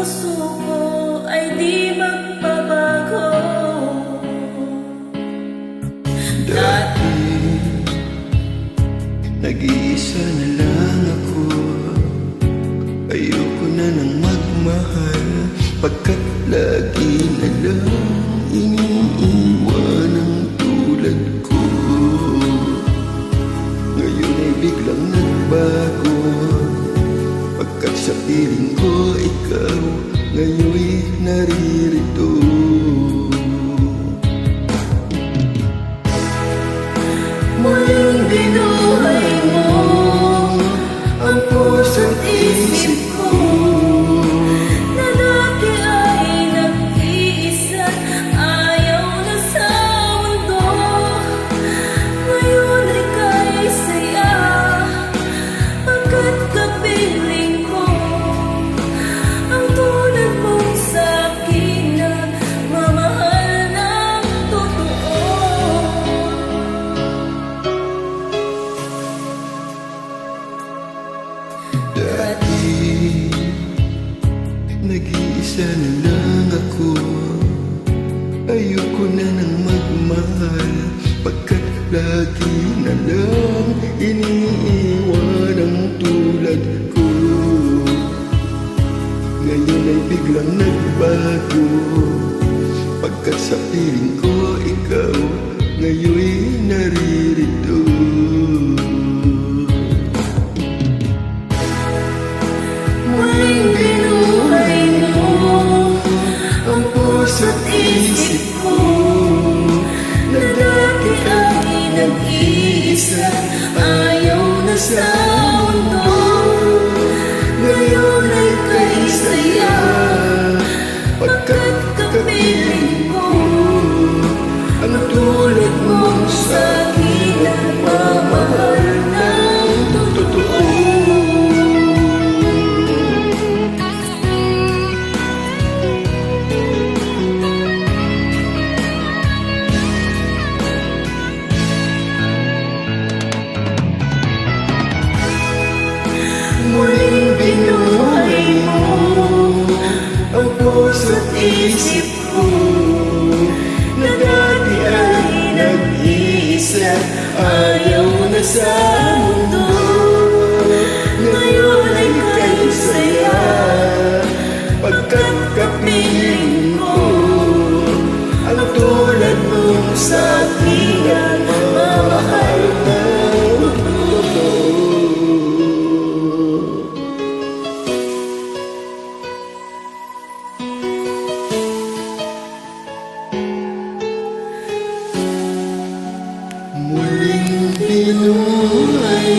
puso ko ay di magbabago. Dati nag-iisa na lang ako. Ayoko na nang magmahal, pagkat lagi na lang iniiwan ang tulad ko. Ngayon ay biglang nagbago, pagkat sa piling ko ikaw ngayon'y naririto. Muling binuhay mo ang puso't isip ko, na dati ay nag-iisa, ayaw na sa mundo. Ngayon ay kay saya, pagkat kapiling ko ang tulad mong sa'kin na mamahal ng totoo. Dati nag-iisa na lang ako. Ayoko na nang magmahal, pagkat lagi na lang iniiwan ang tulad ko. Ngayon ay biglang nagbago, pagkat sa piling ko ikaw ngayon'y naririto. Muling binuhay mo ang puso't isip ko, na dati ay nag-iisa, ayaw na sa mundo. Ngayon ay kay saya, pagkat kapiling ko ang tulad mong sa'kin na mamahal ng totoo. Muling binuhay mo ang puso't isip ko, na dati ay nag-iisa, ayaw na sa mundo. Ngayon ay kay saya, pagkat kapiling ko ang tulad mong sa'kin ang mamahal ng totoo. Muling binuhay